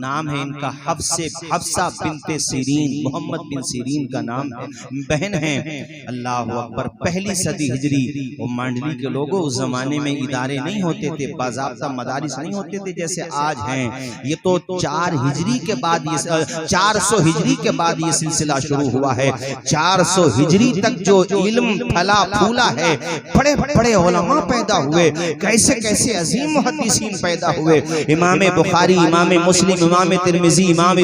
नाम है इनका Hafsa बिनते serine, Mohammad bin Sirin का नाम है, बहन है। अल्लाह अकबर। पहली सदी हिजरी। वो मांडली के लोगों उस जमाने में इदारे नहीं होते थे, बाज़ाब्ता मदारिस नहीं होते थे जैसे आज हैं। ये तो 4 हिजरी के बाद, ये 400 हिजरी के बाद ये सिलसिला शुरू हुआ है। 400 हिजरी तक जो इल्म फला फूला है, बड़े बड़े उलमा पैदा हुए, कैसे कैसे अजीम मुहद्दिसीन पैदा हुए। इमाम बुखारी, इमाम मुस्लिम, इमाम तिरमिजी, इमाम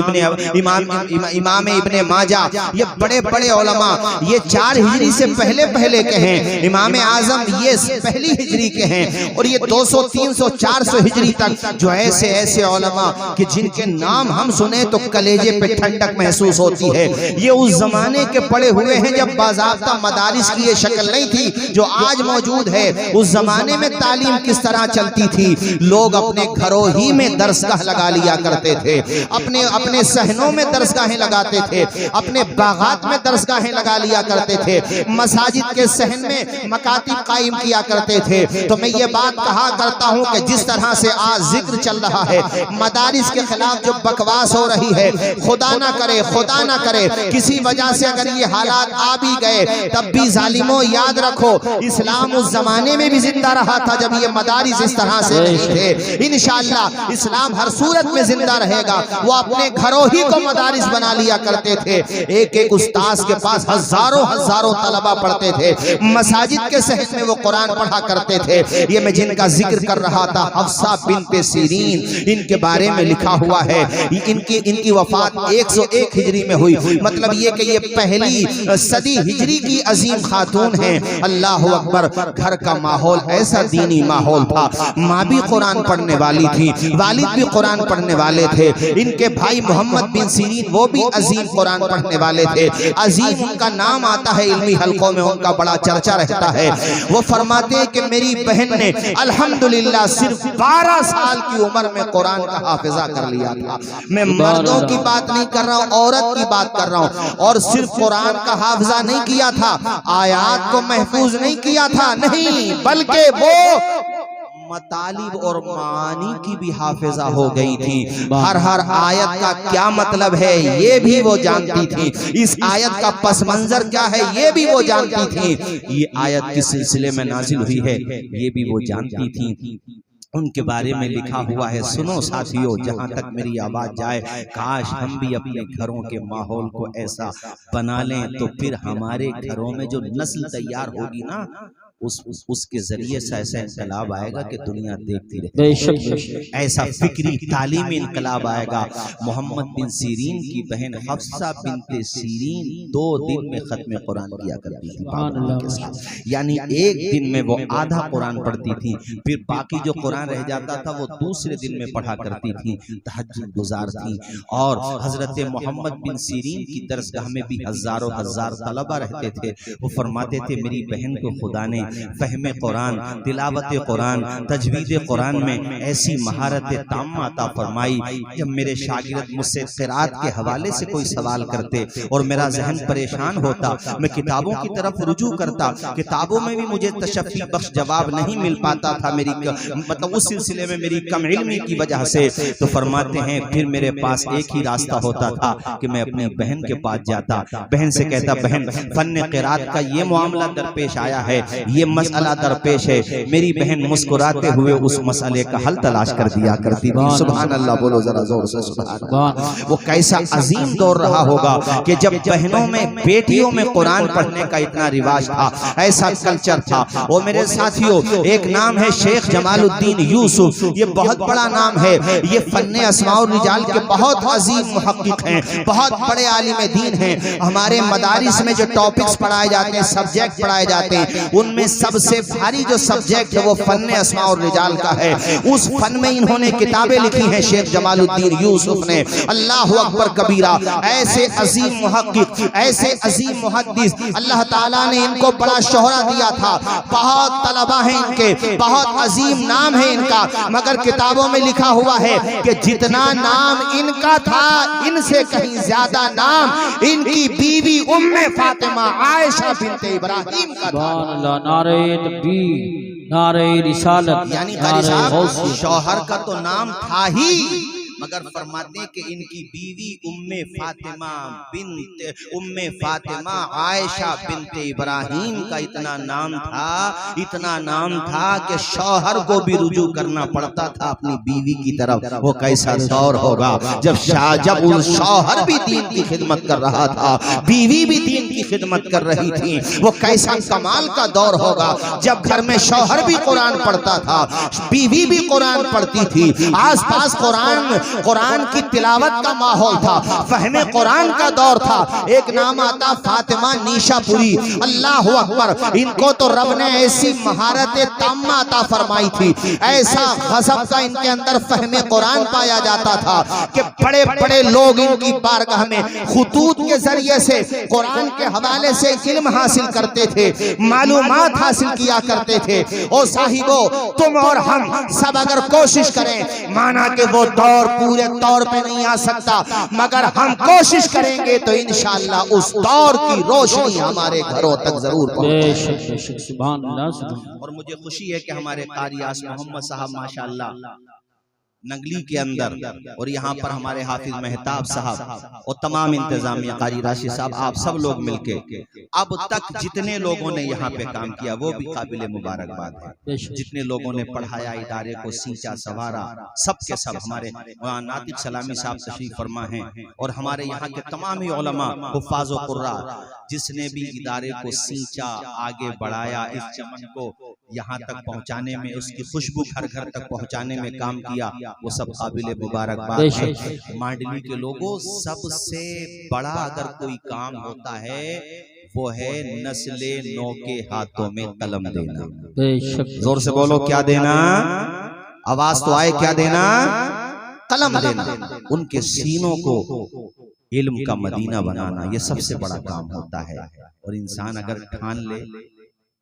इब्ने माजा, ये बड़े बड़े उलमा ये 4 हिजरी से पहले पहले के हैं। इमाम आजम ये पहली हिजरी के हैं। और ये 200, 300, 400 हिजरी तक जो ऐसे ऐसे उलमा कि जिनके नाम हम सुने तो कलेजे पे ठंडक महसूस होती है। ये उस जमाने के पड़े हुए हैं जब बाज़ाब्ता मदारिस की ये शक्ल नहीं थी जो आज मौजूद है। उस जमाने में तालीम किस तरह चलती थी, लोग अपने घरों ही में दरसगाह लगा लिया करते थे, अपने अपने सहनों में दरसगाहें लगाते थे, अपने बागात में दरसगाहें लगा लिया करते थे, मसाजिद के सहन में मकातिब कायम किया करते थे। तो मैं ये बात कहा करता हूँ कि जिस तरह से आज जिक्र चल रहा है, मदारिस के खिलाफ जो बकवास हो रही है, खुदा ना करे किसी वजह से अगर ये हालात आ भी गए, तब भी जालिमों याद रखो, इस्लाम उस जमाने में भी जिंदा रहा था जब ये मदारिस इस तरह से नहीं थे। इंशाअल्लाह इस्लाम हर सूरत में जिंदा रहेगा। वो अपने घरों ही को मदारिस बना लिया करते थे। एक एक उस्ताद के पास हजारों हजारों तलबा पढ़ते थे, मसाजिद के सहन में वो कुरान पढ़ा करते थे। ये मैं जिनका जिक्र कर रहा था, हफ्सा बिनते सीरीन, इनके बारे में लिखा हुआ है। इनकी वफात 101 हिजरी में हुई। मतलब ये कि ये पहली सदी हिजरी की अजीम खातून है। अल्लाह अकबर। घर का माहौल ऐसा दीनी माहौल था। माँ भी कुरान पढ़ने वाली थी, वालिद भी कुरान पढ़ने वाले थे। इनके भाई मोहम्मद बिन सीरीन वो भी अजीम कुरान पढ़ने वाले थे। अजीम उनका नाम आता है, इल्मी हलकों में उनका बड़ा चर्चा रहता है। वो फरमाते हैं कि मेरी बहन ने अल्हम्दुलिल्लाह सिर्फ 12 साल की उम्र में कुरान का हाफिजा कर लिया था। मैं मर्दों की बात नहीं कर रहा हूँ, औरत की बात कर रहा हूँ। और सिर्फ कुरान का हाफिजा नहीं किया था, आयात को महफूज नहीं किया था, नहीं, बल्कि वो मतालिब और मानी की भी हाफिजा हो गई थी। हर आयत का क्या मतलब है ये भी वो जानती थी। इस आयत का पस मंजर क्या है ये भी वो जानती थी। ये आयत किस सिलसिले में नाजिल हुई है ये भी वो जानती थी। उनके बारे में लिखा हुआ है। सुनो साथियों, जहाँ तक मेरी आवाज जाए, काश हम भी अपने घरों के माहौल को ऐसा बना लें, तो फिर हमारे घरों में जो नस्ल तैयार होगी ना, उसके जरिए से ऐसा इनकलाब आएगा कि दुनिया देखती रहे। ऐसा फिक्री तालीमी इनकलाब आएगा। मोहम्मद बिन सीरीन की बहन हफ्सा बिनते सीरीन 2 दिन में खत्म कुरान किया करती थी के साथ। यानी एक दिन में वो आधा कुरान पढ़ती थी, फिर बाकी जो कुरान रह जाता था वो दूसरे दिन में पढ़ा करती थी। तहज्जुद गुजार थी। और हजरत मोहम्मद बिन सीरीन की दरसगाह में भी हजारों हजार तलबा रहते थे। वो फरमाते थे मेरी बहन को खुदा ने फहमे कुरान, तिलावत कुरान, तजवीद कुरान में ऐसी महारत ताम्मा अता फरमाई। जब मेरे शागिर्द मुझसे क़िराअत के हवाले से कोई सवाल करते और मेरा जहन परेशान होता, मैं किताबों की तरफ रुजू करता, किताबों में भी मुझे तशफ़ी बख्श जवाब नहीं मिल पाता था, मेरी मतलब उस सिलसिले में मेरी कम इल्मी की वजह से। तो फरमाते हैं फिर मेरे पास एक ही रास्ता होता था कि मैं अपनी बहन के पास जाता, बहन से कहता बहन फन क़िराअत का ये मामला दरपेश आया है, ये मसला दरपेश है। मेरी बहन मुस्कुराते हुए उस मसले का हल तलाश कर दिया करती थी। सुभान अल्लाह, बोलो जरा जोर से सुभान अल्लाह। वो कैसा अजीम दौर रहा होगा कि जब बहनों में, बेटियों में कुरान पढ़ने का इतना रिवाज था, ऐसा कल्चर था। वो मेरे साथियों, एक नाम है शेख जमालुद्दीन यूसुफ। ये बहुत बड़ा नाम है। ये फन्ने अस्माउर रिजाल के बहुत अजीम मुहक्किक हैं, बहुत बड़े आलिम दीन हैं। हमारे मदारिस में जो टॉपिक्स पढ़ाए जाते हैं, सब्जेक्ट पढ़ाए जाते हैं, उनमें सबसे भारी जो सब्जेक्ट है वो फन्ने अस्मा और रिजाल का है। उस फन में इन्होंने किताबें लिखी हैं शेख जमालुद्दीन यूसुफ ने। अल्लाह अकबर कबीरा। ऐसे अजीम मुहक्किक, ऐसे अजीम मुहद्दिस, अल्लाह ताला ने इनको बड़ा शोहरा दिया था। बहुत तलबा हैं इनके, बहुत अजीम नाम है इनका, मगर किताबों में लिखा हुआ है कि जितना नाम इनका था, इनसे कहीं ज्यादा नाम इनकी बीवी उम्मे फातिमा आयशा बिनते इब्राहिम का था। नारे तकबीर, नारे रिसालत, यानी शौहर का तो नाम था ही, मगर फरमाते कि इनकी बीवी उम्मे फातिमा आयशा बिनते इब्राहिम का इतना नाम था कि शौहर को भी रुजू करना पड़ता था अपनी बीवी की तरफ। वो कैसा दौर होगा जब उस शौहर भी दीन की खिदमत कर रहा था, बीवी भी दीन की खिदमत कर रही थी। वो कैसा कमाल का दौर होगा जब घर में शौहर भी कुरान पढ़ता था, बीवी भी कुरान पढ़ती थी, आसपास कुरान की तिलावत का माहौल था, फहमे कुरान का दौर था। एक नाम आता फातिमा निशापुरी, अल्लाह अकबर। इनको तो रब ने ऐसी महारत ताम्मा अता फरमाई थी, ऐसा गज़ब का इनके अंदर फहमे कुरान पाया जाता था कि बड़े बड़े लोग इनकी बारगाह में खुतूत के जरिए से कुरान के हवाले से इल्म हासिल करते थे, मालूमात हासिल किया करते थे। ओ साहिबो, तुम और हम सब अगर कोशिश करें, माना कि वो दौर पूरे तौर पे नहीं आ सकता, मगर हम कोशिश करेंगे तो इंशाअल्लाह उस दौर की रोशनी हमारे घरों तक जरूर पहुंचेगी। और मुझे खुशी है कि हमारे कारी आस मोहम्मद साहब माशाअल्लाह नगली के अंदर, और यहाँ पर हमारे हाफिज मेहताब साहब और तमाम इंतजामिया, कारी राशिद साहब, आप सब लोग मिलके अब तक जितने लोगों ने यहाँ पे काम किया वो भी काबिल मुबारकबाद है। जितने लोगों ने पढ़ाया, इदारे को सींचा संवारा, सब के सब हमारे नातिक सलामी साहब तशरीफ फरमा हैं, और हमारे यहाँ के तमाम ही उलमा, हुफ्फाज़ व कुर्रा, जिसने भी इदारे को सींचा, आगे बढ़ाया, इस चमन को यहाँ तक पहुँचाने में, उसकी खुशबू घर घर तक पहुँचाने में काम किया, वो सब काबिल मुबारकबाद है। मांडली के लोगों, सबसे बड़ा अगर कोई काम होता है वो है नस्ले नौ के हाथों में कलम देना। जोर से बोलो, क्या देना? आवाज तो आए, क्या देना? कलम देना। उनके सीनों को इल्म का मदीना बनाना, ये सबसे बड़ा काम होता है। और इंसान अगर ठान ले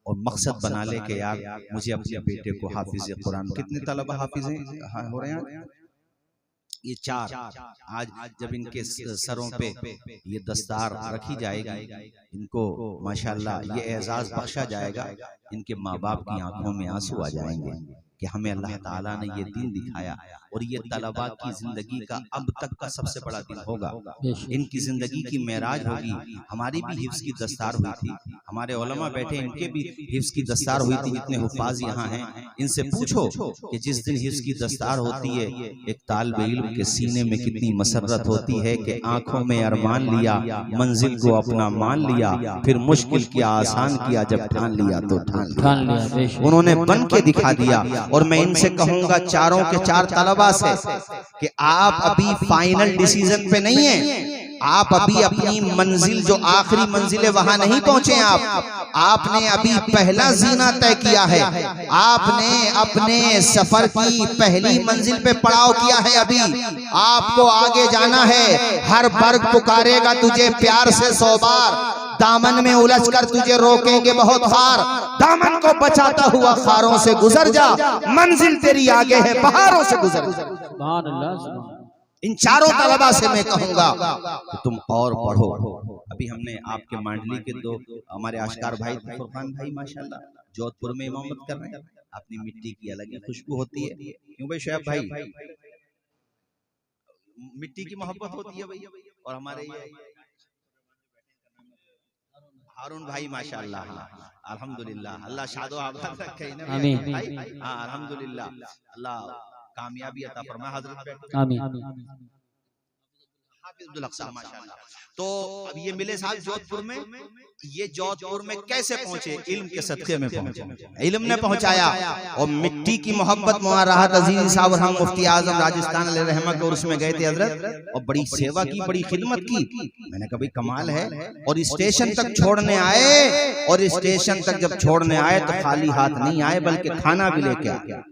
और मकसद बना ले कि यार मुझे अपने बेटे को हाफिज कुरान, कितने तलबा हाफिज हो रहे हैं? ये 4। आज जब इनके सरों पे ये दस्तार रखी जाएगी, इनको माशाल्लाह ये एजाज बख्शा जाएगा, इनके माँ बाप की आंखों में आंसू आ जाएंगे कि हमें अल्लाह ताला ने ये दिन दिखाया। और ये तलबा की जिंदगी का अब तक का सबसे बड़ा दिन होगा, इनकी जिंदगी की मेराज होगी। हमारी भी हिफ्स की दस्तार हुई थी, हमारे उलमा बैठे, इनके भी हिफ्स की दस्तार हुई थी। जितने हुफ्फाज यहाँ हैं, इनसे पूछो कि जिस दिन हिफ्स की दस्तार होती है, एक तालिब इल्म के सीने में कितनी मसरत होती है कि आंखों में अरमान लिया, मंजिल को अपना मान लिया, फिर मुश्किल किया, आसान किया, जब ठान लिया तो ठान लिया। उन्होंने बन के दिखा दिया। और मैं इनसे कहूंगा, चारों के 4 तलबा से, कि आप अभी फाइनल डिसीजन पे नहीं है, आप अभी अपनी मंजिल, जो आखिरी मंजिल है, वहां नहीं पहुंचे। आपने अभी पहला जीना तय किया है, आपने अपने सफर की पहली मंजिल पे पड़ाव किया है। अभी आपको आगे जाना है। हर वर्ग पुकारेगा तुझे प्यार से 100 बार, दामन में उलझ कर तुझे रोकेंगे बहुत खार, दामन को बचाता हुआ खारों से गुजर जा, मंजिल तेरी आगे है, पहाड़ों से गुजर जा। इन 4 तलबा से मैं कहूंगा कि तुम और पढ़ो। अभी हमने आपके मांडली के 2 हमारे आशकार भाई, फुरकान भाई माशाल्लाह जोधपुर में इमामत कर रहे हैं। अपनी मिट्टी की अलग ही खुशबू होती है, क्यों भाई शोएब भाई? मिट्टी की मोहब्बत होती है भाई। और हमारे ये हारून भाई माशाल्लाह, अल्हम्दुलिल्लाह, अल्लाह शादो आबाद रखे ना भाई। हाँ अल्हम्दुलिल्लाह, अल्लाह कामयाबी अता फरमाए। हजरत आमीन। हाफिज अब्दुल हक साहब माशाल्लाह। तो अब ये मिले साहब जोधपुर में, ये जोधपुर में कैसे पहुंचे? इल्म के सदक़े में पहुंचे, इल्म ने पहुंचाया। और मिट्टी की मोहब्बत मुआराहत अजीज साहब, हम मुफ्ती आजम राजस्थान अलैहि रहमत के उर्स में गए थे हजरत, और बड़ी सेवा की, बड़ी खिदमत की। मैंने कहा भाई कमाल है। और स्टेशन तक छोड़ने आए, और स्टेशन तक जब छोड़ने आए तो खाली हाथ नहीं आए, बल्कि खाना भी लेके आए।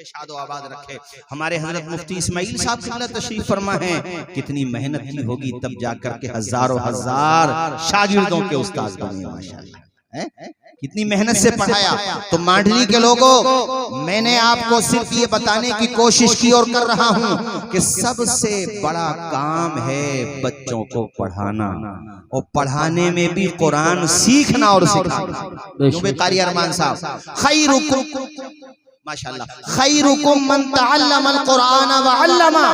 शादो आबाद रखे। हमारे हजरत मुफ्ती इस्माइल साहब किबला तशरीफ फरमा हैं, कितनी मेहनत की होगी तब जाकर के हजारों हजार शागिर्दों के उस्ताद बने माशाल्लाह। कितनी मेहनत से पढ़ाया। तो मांडली के लोगों, मैंने आपको सिर्फ ये बताने की कोशिश की और कर रहा हूँ कि सबसे बड़ा काम है बच्चों को पढ़ाना, और पढ़ाने में भी कुरान सीखना और सिखाना। कारी अरमान साहब, खैरुकुम माशाअल्लाह, खैरुकुम मन तअल्लमल कुरान व अल्लमा।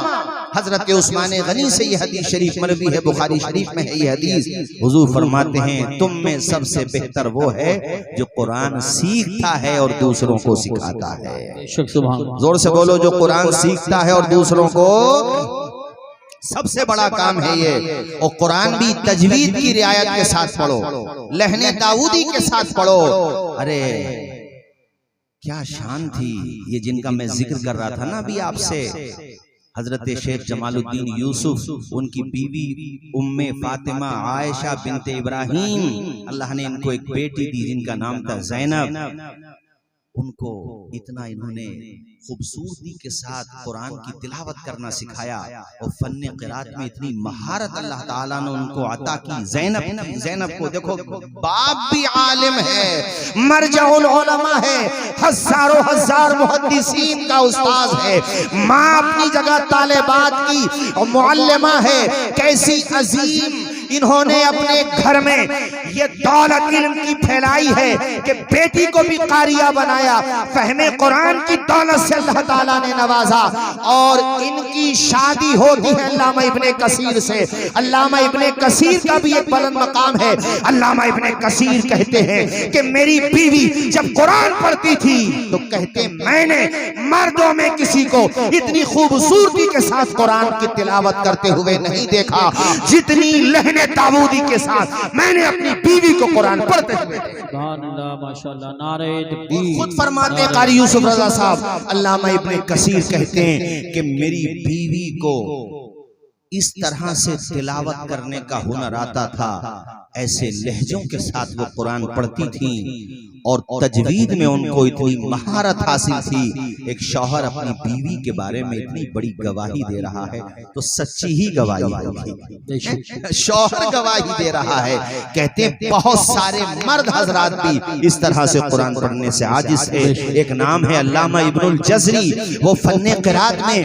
हजरत उस्मान गनी से ये हदीस शरीफ मरवी है, बुखारी शरीफ में है ये हदीस। हुजूर फरमाते हैं तुम में सबसे बेहतर वो है जो कुरान सीखता है और दूसरों को सिखाता है। जोर से बोलो, जो कुरान सीखता है और दूसरों को, सबसे बड़ा काम है ये। और कुरान भी तजवीद की रियायत के साथ पढ़ो, लहने दाऊदी के साथ पढ़ो। अरे क्या शान थी ये जिनका मैं जिक्र कर रहा था ना अभी आपसे। हजरत शेख जमालुद्दीन यूसुफ, उनकी बीवी उम्मे फातिमा आयशा बिनते इब्राहिम, अल्लाह ने इनको एक बेटी दी जिनका नाम था ज़ैनब। उनको इतना इन्होंने खूबसूरती के साथ कुरान की तिलावत करना सिखाया और फन्ने क़िरात में इतनी महारत अल्लाह ताला ने उनको अता की। ज़ैनब को देखो, बाप भी आलिम है, मरजउल उलमा है, हज़ारों हजार मुहद्दिसीन का उस्ताद है, माँ अपनी जगह तालिबात की और मुअल्लिमा है। कैसी अजीम इन्होंने अपने घर में ये दौलत इल्म की फैलाई है कि बेटी को भी कारिया बनाया। फहमे कुरान की दौलत से अल्लाह ताला ने नवाजा और इनकी शादी होती है अल्लामा इब्ने कसीर से। अल्लामा इब्ने कसीर का भी एक बुलंद मकाम है। अल्लामा इब्ने कसीर कहते हैं कि मेरी बीवी जब कुरान पढ़ती थी तो कहते मैंने मर्दों में किसी को इतनी खूबसूरती के साथ कुरान की तिलावत करते हुए नहीं देखा जितनी लहने दाऊदी के साथ मैंने अपनी बीवी को कुरान पढ़ते हुए। माशाअल्लाह, नारे तकबीर। खुद फरमाते कारी यूसुफ रज़ा साहब, अल्लामा इब्ने कसीर कहते हैं कि मेरी बीवी को इस तरह से तिलावत करने का हुनर आता था, ऐसे लहजों के साथ वो कुरान पढ़ती थी और तजवीद में उनको इतनी महारत हासिल थी। एक शौहर अपनी बीवी के बारे में इतनी बड़ी गवाही दे रहा है तो सच्ची ही गवाही होगी। शौहर गवाही दे रहा है, कहते बहुत सारे मर्द हजरात भी इस तरह से कुरान पढ़ने से आजिज है। एक नाम है अल्लामा इब्नुल जज़री, वो फन्ने क़िरात में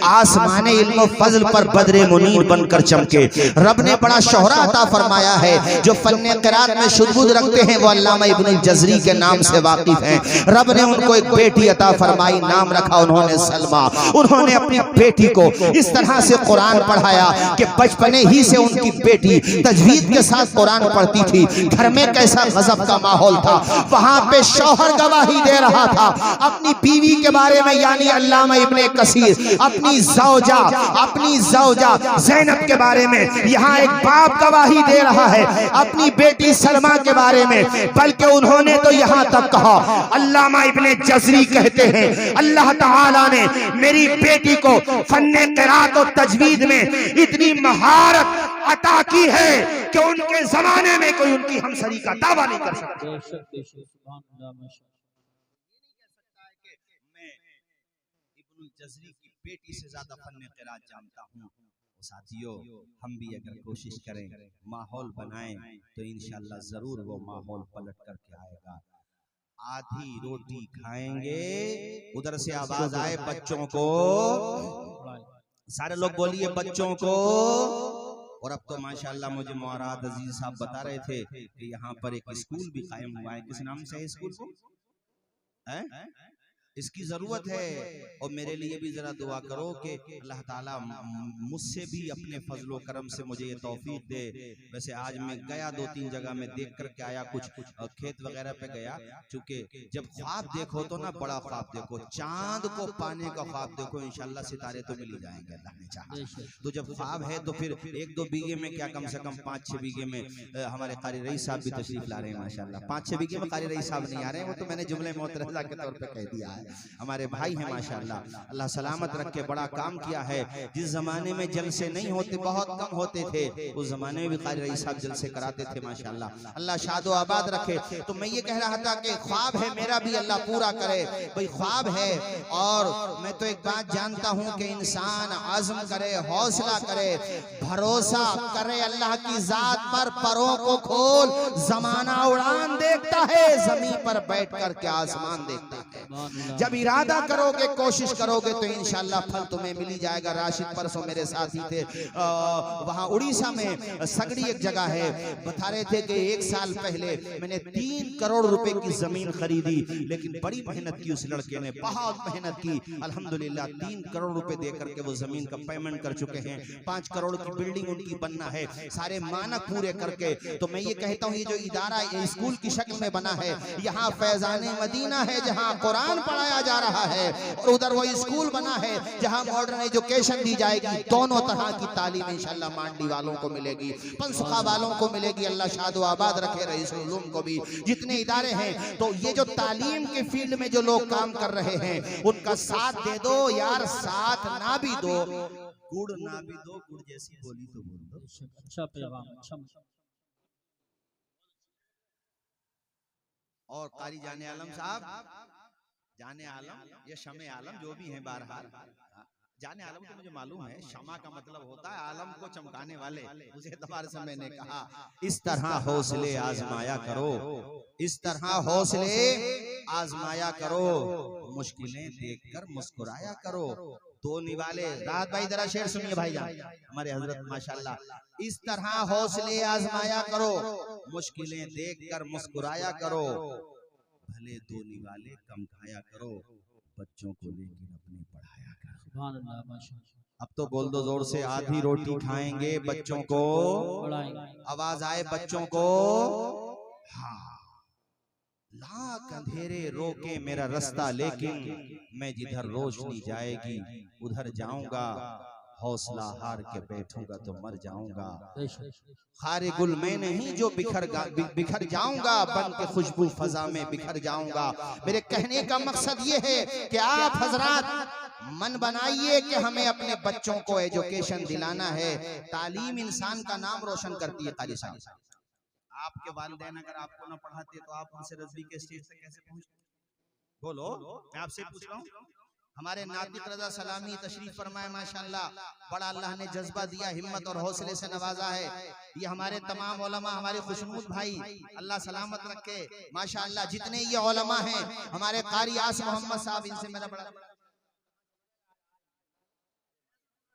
आसमाने इल्म फज़ल पर बदरे मुनीर बनकर चमके। रब ने बड़ा शोहरा अता फरमाया है। जो फन्ने क़िरात में शुद्ध रखते हैं वो अल्लामा इब्नुल जज़री के नाम से वाकिफ हैं। रब ने उनको एक बेटी अता फरमाई, नाम रखा उन्होंने सलमा। उन्होंने अपनी बेटी को इस तरह से कुरान पढ़ाया कि बचपने ही से उनकी बेटी तजवीद के साथ कुरान पढ़ती थी। घर में कैसा गजब का माहौल था। वहां पे शौहर गवाही दे रहा था अपनी बीवी के बारे में, यानी अल्लामा इब्ने कसीर अपनी ज़ौजा ज़ैनब के बारे में। यहाँ एक बाप गवाही दे रहा है अपनी बेटी सलमा के बारे में, बल्कि उन्होंने तो यहाँ तक कहा, अल्लामा इब्ने जज़री कहते हैं अल्लाह ताला ने मेरी बेटी को फन्ने क़िरात और तजवीद में इतनी महारत अता की है कि उनके जमाने में कोई उनकी हमसरी का दावा नहीं कर सकता। मैं इब्नुल जज़री की बेटी से ज्यादा फन्ने क़िरात जानता हूँ। साथियों, हम भी अगर कोशिश करें, माहौल बनाएं तो इंशाअल्लाह जरूर वो माहौल पलट करके आएगा। आधी रोटी खाएंगे, उधर से आवाज आए बच्चों को, सारे लोग बोलिए बच्चों को। और अब तो माशाअल्लाह मुझे मुराद अजीज साहब बता रहे थे कि यहाँ पर एक स्कूल भी कायम हुआ है। किस नाम से है स्कूल को? इसकी जरूरत है और मेरे लिए भी जरा दुआ करो कि अल्लाह ताला मुझसे भी अपने फजलो करम से मुझे ये तौफीक दे। वैसे आज मैं गया 2-3 जगह में देख करके आया, कुछ खेत वगैरह पे गया। चूंकि जब ख्वाब देखो तो ना बड़ा ख्वाब देखो, चांद को पाने का ख्वाब देखो, इंशाल्लाह सितारे तो मिल ही जाएंगे अल्लाह ने चाहा। तो जब ख्वाब है तो फिर 1-2 बीघे में क्या, कम से कम 5-6 बीघे में हमारे कारी रईस साहब भी तशरीफ ला रहे हैं माशाल्लाह। 5-6 बीघे में कारी रईस साहब नहीं आ रहे हैं, वो तो मैंने जुमले मोतरज़ा के तौर पर कह दिया है। हमारे भाई हैं माशाअल्लाह, अल्लाह सलामत रख के, बड़ा काम किया है। जिस जमाने में जलसे नहीं होते, बहुत कम होते थे, उस जमाने में भी कारी रईस साहब जलसे कराते थे माशाअल्लाह। अल्लाह शादो आबाद रखे। तो मैं ये कह रहा था कि ख्वाब है मेरा भी, अल्लाह पूरा करे। भाई ख्वाब है, और मैं तो एक बात जानता हूँ कि इंसान आज़म करे, हौसला करे, भरोसा करे अल्लाह की जात पर, परों को खोल, जमाना उड़ान देखता है, जमीन पर बैठ कर के आसमान देखता है। जब इरादा करोगे, कोशिश करोगे तो इंशाल्लाह फल तुम्हें मिल ही जाएगा। राशिद परसों मेरे साथी थे, वहां उड़ीसा में सगड़ी एक जगह है, बता रहे थे कि 1 साल पहले मैंने 3 करोड़ रुपए की जमीन खरीदी, लेकिन बड़ी मेहनत की उस लड़के ने, बहुत मेहनत की। अल्हम्दुलिल्लाह 3 करोड़ रुपए दे करके वो जमीन का पेमेंट कर चुके हैं। 5 करोड़ की बिल्डिंग उनकी बनना है, सारे मानक पूरे करके। तो मैं ये कहता हूँ, ये जो इदारा स्कूल की शक्ल में बना है, यहाँ फैजाने मदीना है जहाँ कुरान पढ़ाया जा रहा है, और उधर वो स्कूल बना है जहाँ मॉडर्न एजुकेशन दी जाएगी। दोनों तरह की तालीम इंशाल्लाह मांडी वालों को मिलेगी, पंसुखा वालों को मिलेगी। अल्लाह शादो आबाद रखे रईसुल उलूम को भी, जितने इदारे हैं। तो ये जो तालीम के फील्ड में जो लोग काम कर रहे हैं, उनका साथ दे दो यार। साथ ना भी दो, गुड़ ना भी दो, गुड़ जैसी बोली तो बोल दो। अच्छा पैगाम, अच्छा। और कारी जाने आलम साहब, जाने आलम या शमे आलम जो भी हैं, बारहाल जाने आलम तो मुझे मालूम है, शमा का मतलब होता है आलम को चमकाने वाले। उस एतबार से मैंने कहा, इस तरह हौसले आजमाया करो, इस तरह हौसले आजमाया करो, मुश्किलें देखकर मुस्कुराया करो। दो निवाले राहत भाई, जरा शेर सुनिए भाईजान हमारे हजरत माशाल्लाह। इस तरह हौसले आजमाया करो, मुश्किलें देखकर मुस्कुराया करो, भले दो निवाले कम खाया करो, बच्चों को लेकिन अपने पढ़ाया करो। अब तो बोल दो जोर से, आधी रोटी खाएंगे बच्चों को पढ़ाएंगे। आवाज आए बच्चों को। हाँ, लाख अंधेरे रोके मेरा रास्ता, लेकिन मैं जिधर रोशनी जाएगी उधर जाऊंगा। हौसला हार के बैठूंगा तो मर जाऊंगा। खारे गुल मैं नहीं जो बिखर जाऊंगा, बन के खुशबू फजा में बिखर जाऊंगा। मेरे कहने का मकसद ये है कि आप हजरात मन बनाइए कि हमें अपने बच्चों को एजुकेशन दिलाना है। तालीम इंसान का नाम रोशन करती है। कारी साहब, आपके वालिदैन अगर आपको ना पढ़ाते तो आप उनसे रज़वी के स्टेज तक कैसे पहुंचते? बोलो, मैं आपसे पूछ रहा हूँ। हमारे नातिक रजा सलामी तशरीफ फरमाए, माशाल्लाह, बड़ा अल्लाह ने जज्बा दिया, हिम्मत और हौसले से नवाजा है। ये हमारे तमाम उलमा, हमारे खुशनूद भाई, अल्लाह सलामत रखे माशाल्लाह। जितने ये उलमा हैं, हमारे कारी आस मोहम्मद साहब, इनसे मेरा बड़ा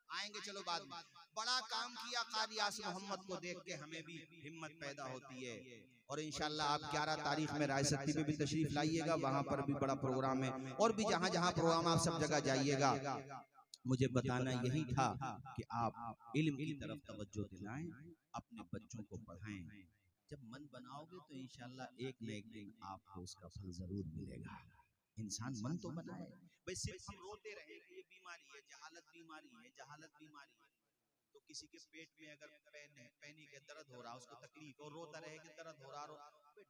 आएंगे, चलो बाद में। बड़ा काम किया कारी आस मोहम्मद को देख के हमें भी हिम्मत पैदा होती है। और इंशाल्लाह आप 11 तारीख में रायसती में भी तशरीफ लाइएगा, वहां पर भी बड़ा प्रोग्राम है। और भी जहां जहां प्रोग्राम, आप सब जगह जाइएगा। मुझे बताना यही था कि आप इल्म की तरफ तवज्जो दिलाएं, अपने बच्चों को पढ़ाएं। जब मन बनाओगे तो इंशाल्लाह एक न एक दिन आपको उसका फल जरूर मिलेगा। इंसान मन तो बनाए, भाई सिर्फ हम रोते रहे कि ये बीमारी है, जहालत बीमारी है, जहालत बीमारी है। तो किसी के पेट में अगर पैनी के दर्द हो रहा, उसको तकलीफ, और रोता रहे कि दर्द हो रहा,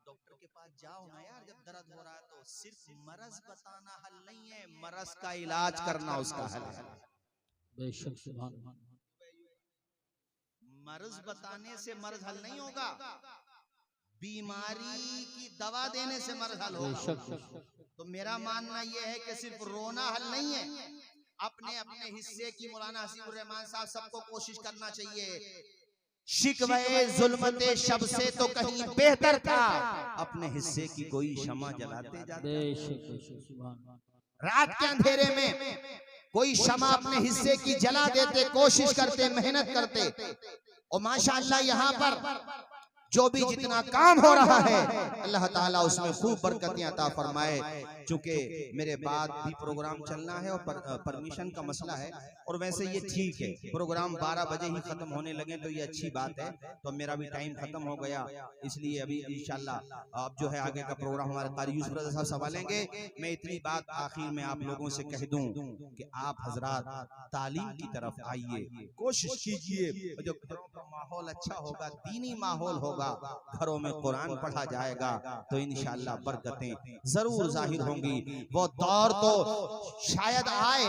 डॉक्टर के पास जाओ ना यार। जब दर्द हो रहा है तो सिर्फ मरज बताना हल नहीं है, मरज का इलाज करना उसका हल है। बेशक सुभान। मरज बताने से मर्ज हल नहीं होगा, बीमारी की दवा देने से मर्ज हल होगा। तो मेरा मानना यह है कि सिर्फ रोना हल नहीं है, अपने अपने हिस्से की मौलाना हसीबुर रहमान साहब सबको कोशिश करना चाहिए। शिकवे जुल्मते शब से तो कहीं बेहतर था, अपने हिस्से की कोई शमा जलाते जाते। रात के अंधेरे में कोई शमा अपने हिस्से की जला देते, कोशिश करते, मेहनत करते। और माशाअल्लाह यहाँ पर जो भी जितना काम हो रहा है, अल्लाह ताला उसमें खूब बरकतें अता फरमाए। चूंकि मेरे बाद भी प्रोग्राम चलना है और परमिशन का मसला है, और वैसे ये ठीक है, प्रोग्राम 12 बजे ही खत्म होने लगे तो ये अच्छी बात है। तो मेरा भी टाइम खत्म हो गया, इसलिए अभी इंशाल्लाह अब जो है आगे का प्रोग्राम हमारे कारी यूसुफ रज़ा साहब संभालेंगे। मैं इतनी बात आखिर में आप लोगों से कह दूं कि आप हजरात तालीम की तरफ आइए, कोशिश कीजिए। जो घरों का माहौल अच्छा होगा, दीनी माहौल होगा, घरों में कुरान पढ़ा जाएगा, तो इंशाअल्लाह बरकतें जरूर जाहिर होंगी। वो दौर तो शायद आए,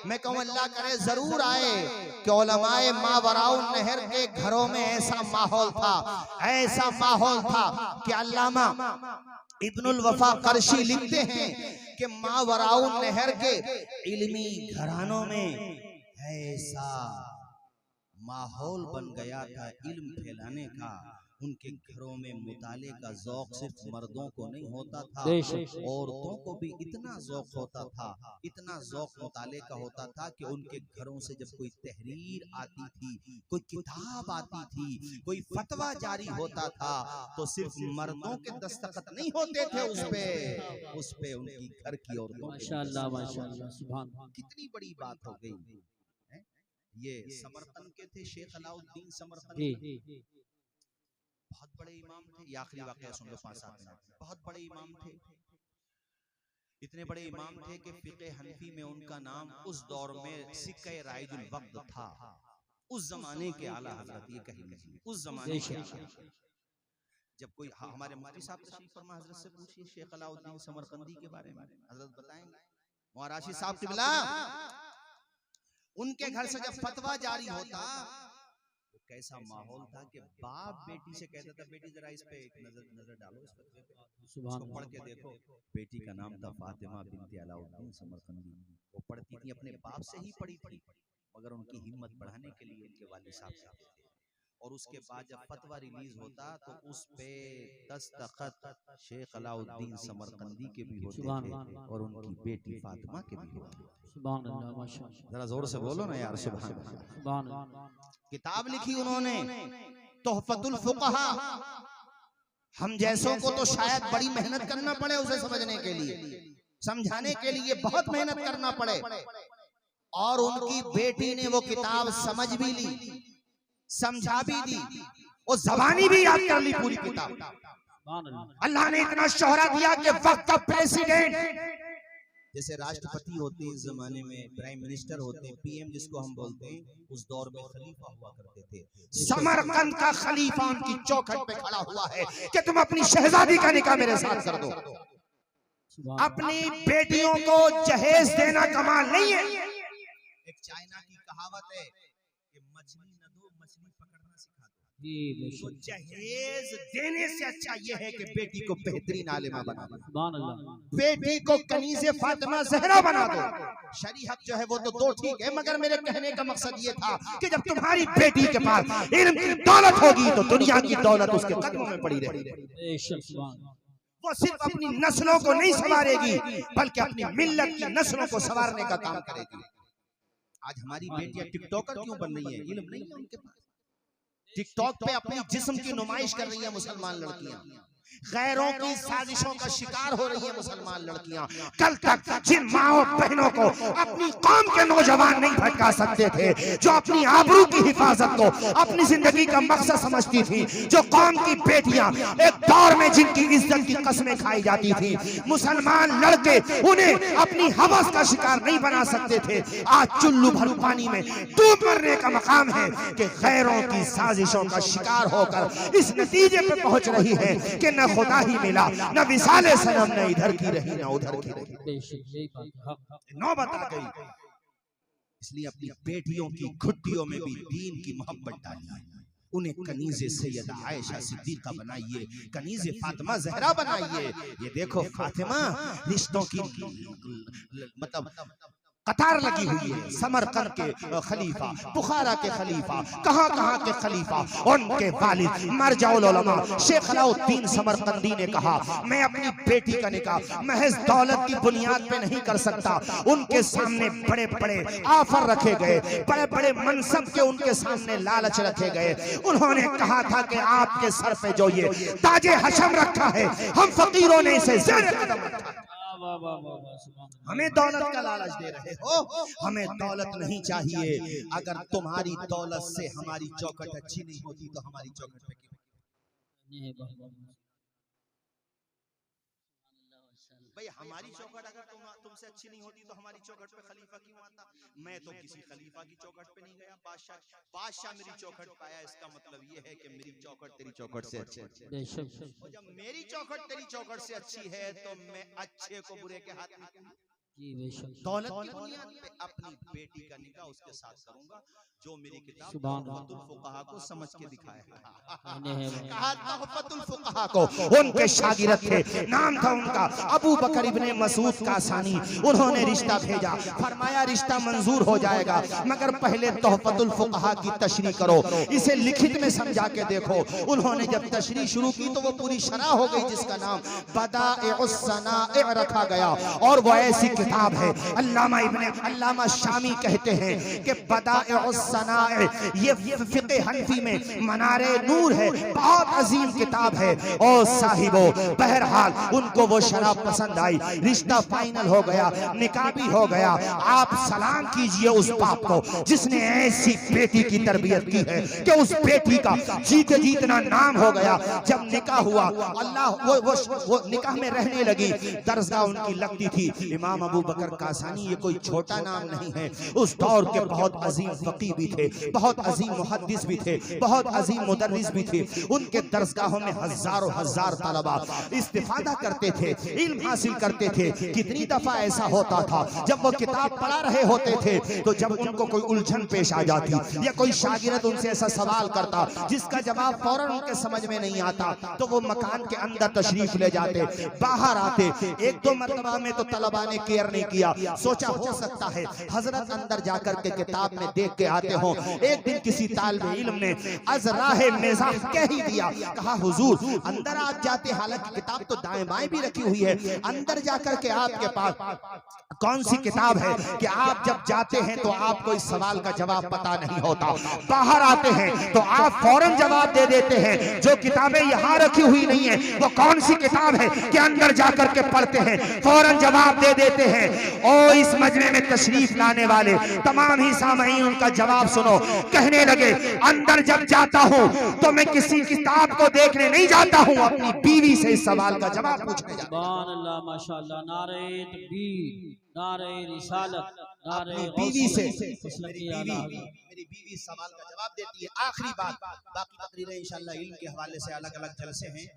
मैं कहूँ अल्लाह करे जरूर आए, कि उलमाए मावराउन नहर के घरों में ऐसा माहौल था, ऐसा माहौल था कि अल्लामा इब्नुल वफा करशी लिखते हैं कि मावराउन नहर के इल्मी घरानों में ऐसा माहौल बन गया था इल्म फैलाने का, उनके घरों में मुताले का ज़ौक़ सिर्फ मर्दों को नहीं होता था, बेशक। औरतों को भी इतना ज़ौक़ होता था, इतना ज़ौक़ मुताले का होता था कि उनके घरों से जब कोई तहरीर आती थी, कोई किताब आती थी, कोई फतवा जारी होता था, तो सिर्फ मर्दों के दस्तखत नहीं होते थे उस पे उनकी घर की औरतों के माशाअल्लाह माशाअल्लाह सुभान अल्लाह। कितनी बड़ी बात हो गई है? ये समरकंद के थे शेख अलाउद्दीन समरकंदी, जी बहुत बड़े इमाम थे। ये आखिरी वाकया सुन लो 5-7 मिनट। बहुत बड़े इमाम थे, इतने बड़े इमाम थे कि फिक़े हनफी में उनका नाम उस दौर में सिक्के राइजुल वक्त था। उस जमाने के आला हजरत, ये कह लीजिए उस जमाने के आला हजरत। जब कोई हमारे मुफ्ती साहब तशरीफ फरमा, हजरत से पूछिए शेख अलाउद्दीन समरकंदी के बारे में, हजरत बताएंगे। मुआराशी साहब किबला, उनके घर से जब फतवा जारी होता, वो कैसा माहौल था कि बाप बेटी से कहता था, बेटी जरा इस पे एक नजर डालो, इस फतवे पे, इसको पढ़ के देखो। बेटी का नाम था फातिमा बिनते अलाउद्दीन समरकंदी। वो पढ़ती थी, अपने बाप से ही पढ़ी थी, मगर उनकी हिम्मत बढ़ाने के लिए उनके वालिद साहब कहते थे। और उसके बाद जब फतवा रिलीज होता तो उस पे दस्तखत शेख अलाउद्दीन समरकंदी के भी होते थे और उनकी बेटी फातिमा के भी होते थे। सुभान अल्लाह माशाअल्लाह। जरा जोर से बोलो ना यार सुभान अल्लाह। सुभान अल्लाह। किताब लिखी उन्होंने तोहफतुल फुक़हा। हम जैसों को तो शायद बड़ी मेहनत करना पड़े उसे समझने के लिए, समझाने के लिए बहुत मेहनत करना पड़े, और उनकी बेटी ने वो किताब समझ भी ली, समझा भी दी, वो ज़बानी भी याद कर ली पूरी किताब। अल्लाह ने इतना शोहरा दिया कि वक्त का प्रेसिडेंट, जैसे राष्ट्रपति होते हैं इस जमाने में, प्राइम मिनिस्टर होते हैं, पीएम जिसको हम बोलते हैं, उस दौर में खलीफा हुआ करते थे। समरकंद का खलीफा उनकी चौखट पे खड़ा हुआ है कि तुम अपनी शहजादी का निकाह मेरे साथ कर दो। अपनी बेटियों को जहेज देना कमाल नहीं है। एक चाइना की कहावत है कि मछली न दो, मछली पकड़ना सिखा दो। तो जहेज देने से अच्छा यह है कि बेटी को बेहतरीन आलिमा बना दो, बेटी को कनीज़े फातिमा ज़हरा बना दो। शरीयत जो है वो तो दो ठीक है, मगर मेरे कहने का मकसद ये था कि जब तुम्हारी बेटी के पास इल्म की दौलत होगी तो दुनिया की दौलत उसके कदमों में पड़ी रहेगी। वो सिर्फ अपनी नस्लों को नहीं संवारेगी, बल्कि अपनी मिल्लत की नस्लों को संवारने का काम करेगी। आज हमारी बेटियां टिकटॉकर क्यों बन रही है? इल्म नहीं है उनके पास। टिकटॉक पे अपनी जिस्म की नुमाइश कर रही है मुसलमान लड़कियां, गैरों की साजिशों का शिकार हो रही है मुसलमान लड़कियां। कल तक जिन माओ बहनों को अपनी कौम के नौजवान नहीं भटका सकते थे, जो अपनी आबरू की हिफाजत को अपनी जिंदगी का मकसद समझती थी, जो कौम की बेटियां एक दौर में जिनकी इज्जत की कसमें खाई जाती थी, मुसलमान लड़के उन्हें अपनी हवस का शिकार नहीं बना सकते थे, आज चुल्लू भर पानी में डूब मरने का मकाम है कि गैरों की साजिशों का शिकार होकर इस नतीजे पे पहुंच रही है कि न खुदा ही मिला, न विसाले सनम, न इधर की रही न उधर की रही। नौबत आ गई। इसलिए अपनी बेटियों की घुट्टियों में भी दीन की मोहब्बत डालिए, उन्हें कनीज़े सैयदा आयशा सिद्दीक़ा बनाइए, कनीज़े फातिमा ज़हरा बनाइए। ये देखो फातिमा रिश्तों की मतलब कतार लगी हुई है। समरकंद के खलीफा, बुखारा के खलीफा, कहां के खलीफा, उनके वालिद मरजाउल उलमा शेख अलाउद्दीन समरकंदी ने कहा, मैं अपनी बेटी का निकाह महज दौलत की बुनियाद पे नहीं कर सकता। उनके सामने बड़े बड़े ऑफर रखे गए, बड़े बड़े मनसब के उनके सामने लालच रखे गए। उन्होंने कहा था कि आपके सर पे जो ये ताजे हशम रखा है, हम फकीरों ने इसे ज़ेरे कदम रखा। हमें दौलत का लालच दे रहे हो, हमें दौलत नहीं चाहिए। अगर तुम्हारी दौलत से हमारी चौखट अच्छी नहीं होती तो हमारी चौखट पे क्यों? भाई हमारी चौखट अगर तुमसे अच्छी नहीं होती तो हमारी चौखट पे खलीफा क्यों आता? मैं तो किसी खलीफा की चौखट पे नहीं गया, बादशाह मेरी चौखट पाया। इसका मतलब ये है कि मेरी चौखट तेरी चौखट से अच्छी है। और जब मेरी चौखट तेरी चौखट से अच्छी है तो मैं अच्छे को बुरे के हाथ में जी बेशक दौलत की बुनियाद पे अपनी बेटी का निकाह उसके साथ करूंगा जो मेरी किताब सुभान तोहफतुल फुक़हा को समझ के दिखाएगा। कहने हैं वो। कहा तोहफतुल फुक़हा को उनके शागिर्द थे, नाम था उनका अबू बकर इब्ने मसूद कासानी। उन्होंने रिश्ता भेजा, फरमाया रिश्ता मंजूर हो जाएगा मगर पहले तोहफतुल फुक़हा की तशरीह करो, इसे लिखित में समझा के देखो। उन्होंने जब तशरीह शुरू की तो वो पूरी शरह हो गई जिसका नाम बदाइउस सनाए रखा गया। और वो ऐसी किताब है, अल्लामा शामी कहते हैं कि बदाइउस सनाए ये फिक़े हनफी में मनारे नूर है, बहुत अजीम किताब है। और साहिबो बहरहाल उनको वो शराब पसंद आई, रिश्ता फाइनल हो गया, निकाह भी हो गया। आप सलाम कीजिए उस बाप को जिसने ऐसी बेटी की तरबियत की है कि उस बेटी का जीते जीतना नाम हो गया। जब निकाह हुआ अल्लाह वो निकाह में रहने लगी, दरगाह उनकी लगती थी। इमाम अबू बकर कासानी ये कोई छोटा नाम नहीं है, उस दौर के बहुत अजीम फकीह भी थे, बहुत अजीम मुहद्दिस भी थे, बहुत अजीम मुदर्रिस भी थे। उनके दरगाहों में हजारों हजार तलबा इस्तिफादा करते थे, इल्म हासिल करते थे। कितनी दफा ऐसा होता था जब वो किताब पढ़ा रहे होते थे तो जब उनको कोई उलझन पेश आ जाती या कोई शागिर्द उनसे ऐसा सवाल करता जिसका जवाब फौरन उनके समझ में नहीं आता तो वो मकान के अंदर तशरीफ ले जाते, बाहर आते। एक दो मरतबा में तो तलबा ने केयर नहीं किया, सोचा हो सकता है हजरत अंदर जाकर के किताब में देख के आते हो। एक दिन किसी तालिब इल्म ने अज़राह मिज़ाह कह ही दिया, कहा हुजूर अंदर आप जाते, हालांकि किताब तो दाएं बाएं भी रखी हुई है, अंदर जाकर के आपके पास कौन सी किताब है कि आप जब जाते हैं तो आपको इस सवाल का जवाब पता नहीं होता, बाहर आते हैं तो आप फौरन जवाब दे देते हैं। जो किताबें यहाँ रखी हुई नहीं है वो कौन सी किताब है कि अंदर जाकर के पढ़ते हैं, फौरन जवाब दे देते हैं। और इस मजमे में तशरीफ लाने वाले तमाम ही सामईन उनका जवाब सुनो। कहने लगे अंदर जब जाता हूँ तो मैं किसी किताब को देखने नहीं जाता हूँ, अपनी बीवी से इस सवाल का जवाब पूछने जाता हूँ। सुभान अल्लाह माशाअल्लाह, नारे तकबीर, नारे रिसालत, नारे अपनी बीवी से गौसियत। मेरी बीवी सवाल का जवाब देती है। आखिरी बात, बाकी तकरीरें इंशाल्लाह इल्म के हवाले से अलग अलग जलसे हैं,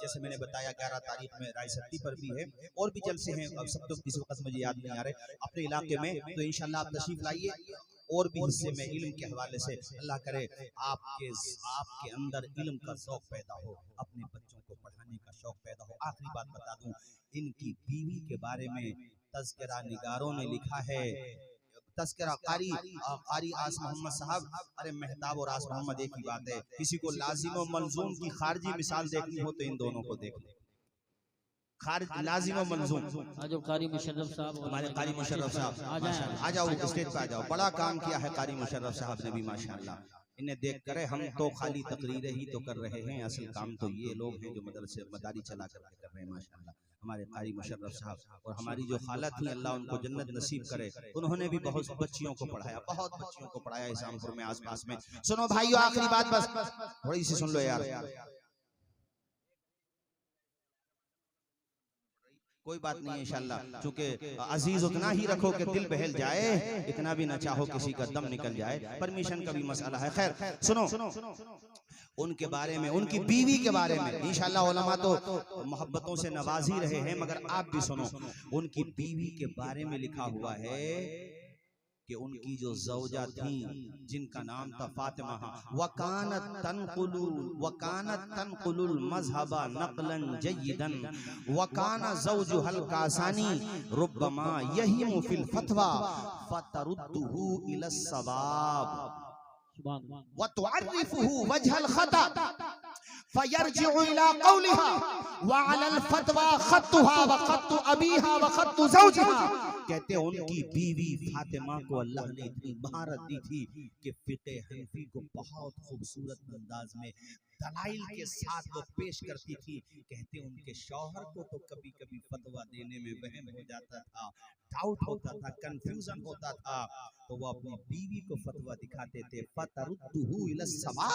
जैसे मैंने बताया 11 तारीख में रायसती पर भी है और भी जलसे हैं। अब सब तो किसी वक्त मुझे याद नहीं आ रहे अपने इलाके में, तो इंशाल्लाह आप तशरीफ लाइए और भी हिस्से में इल्म के हवाले से। अल्लाह करे आपके अंदर इल्म का शौक पैदा हो, अपने बच्चों को पढ़ाने का शौक पैदा हो। आखिरी बात बता दूं, इनकी बीवी के बारे में तज़किरा निगारों ने लिखा है, तज़किरा कारी आस मोहम्मद साहब, अरे मेहताब और आस मोहम्मद एक ही बात है। किसी को लाजिम और मलजूम की खारजी मिसाल देखनी हो तो इन दोनों को देख ले। लाजिम और मलजूम आज कारी मुशर्रफ साहब, हमारे कारी मुशर्रफ साहब आ जाओ, स्टेज पे आ जाओ। बड़ा काम किया है कारी मुशर्रफ साहब ने भी माशाअल्लाह। इन्हें देख कर हम तो खाली तकरीरें ही तो कर रहे हैं, असल काम तो ये लोग हैं जो मदरसे मदारी चला कर रहे हैं माशाअल्लाह। हमारे कारी मुशर्रफ साहब और हमारी जो खाला थी अल्लाह उनको जन्नत नसीब करे, उन्होंने भी बहुत बच्चियों को पढ़ाया, बहुत बच्चियों को पढ़ाया इस्लामपुर में आसपास में। सुनो भाइयों आखिरी बात बस थोड़ी सी सुन लो यार, कोई बात नहीं इंशाल्लाह, चूंकि अजीज उतना ही रखो कि दिल बहल जाए, इतना भी न चाहो किसी का दम निकल जाए, परमिशन का भी मसला है। खैर सुनो उनके बारे में, उनकी बीवी के बारे में इंशाल्लाह उलमा तो मोहब्बतों से नवाज ही रहे हैं, मगर आप भी सुनो। उनकी बीवी के बारे में लिखा हुआ है कि उनकी जो ज़ौजा थी जिनका नाम था फातिमा, वकानत तनकुलुल मज़हबा नक़लन जय्यदन वकाना ज़ौजुहल कासानी रुब्बमा यहीमु फिल फतवा फतरुद्दुहु इलस सवाब व तुअर्रिफुहु वजहल खता फयरजिउ इला कौलिहा व अलल फतवा खत्तुहा व खत्तु अबीहा व खत्तु ज़ौजिहा। कहते हैं उनकी बीवी फातिमा को अल्लाह ने इतनी महारत दी थी कि फिक़े हनफी को बहुत खूबसूरत अंदाज में दलाइल के साथ वो पेश करती थी। कहते उनके शौहर को तो कभी कभी फतवा देने में वहम हो जाता था, डाउट होता था, कंफ्यूजन होता था, तो वो अपनी बीवी को फतवा दिखाते थे। फतरुद्दुहु इलस सवा,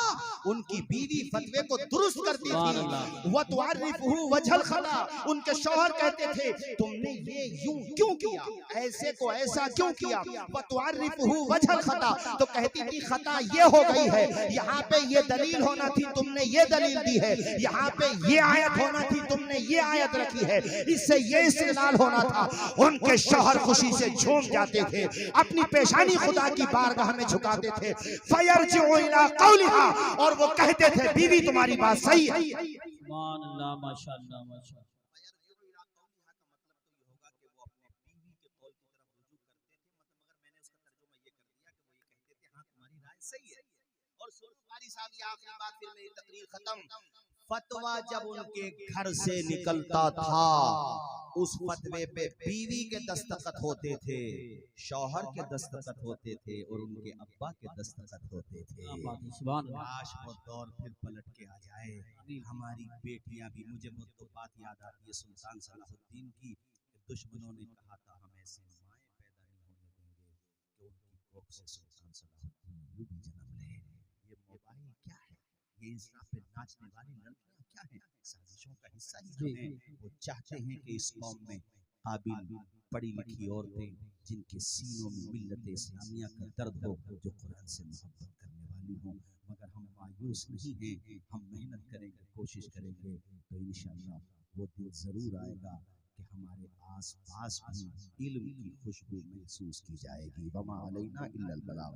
उनकी बीवी फतवे को दुरुस्त करती थी। व तुअर्रिफुहु वजहल खला, उनके शौहर कहते थे तुमने ये यूं क्यों किया, ऐसे को ऐसा क्यों किया? वतुअर्रिफहु वजहल खता, तो कहती थी खता ये हो गई है, यहाँ पे ये दलील होना थी, तुमने ये दलील दी है, यहाँ पे ये आयत होना थी, तुमने ये आयत रखी है, इससे ये इस्तेलाल होना था। उनके शौहर खुशी से झूम जाते थे, अपनी पेशानी खुदा की बारगाह में झुकाते थे। फयरजिउ इला कौलिहा, और वो कहते थे बीवी तुम्हारी बात सही है। सुभान अल्लाह, माशाअल्लाह माशाअल्लाह। सही है। और सुरकारी साहब ये आखिरी बात, फिर मेरी तकरीर खत्म। फतवा जब उनके घर से निकलता था, उस फतवे पे बीवी के दस्तखत होते थे, शौहर के दस्तखत होते थे, और उनके अब्बा के दस्तखत होते थे। काश वो दौर फिर पलट के आ जाए, हमारी बेटियां भी। मुझे वो तो बात याद आती है सुल्तान सलाहुद्दीन की, दुश्मनों ने कहा था हम ऐसे माएँ पैदा नहीं होने देंगे कि उनकी कोख से सुल्तान सलाहुद्दीन यूं भी जन्म ले। ये मोबाइल क्या है, ये इंस्टा पे नाचने वाली लड़कियां क्या हैं, साजिशों का हिस्सा ही हैं। वो चाहते हैं कि इस कौम में काबिल पढ़ी लिखी औरतें, जिनके सीनों में मिल्लत इस्लामिया का दर्द हो, जो कुरान से मोहब्बत करने वाली हों। मगर हम मायूस नहीं हैं, हम मेहनत करेंगे, कोशिश करेंगे, तो इंशाअल्लाह वो दिन ज़रूर आएगा कि हमारे आस-पास भी इल्म की खुशबू महसूस की जाएगी। वमा अलैना इल्लल बलाग।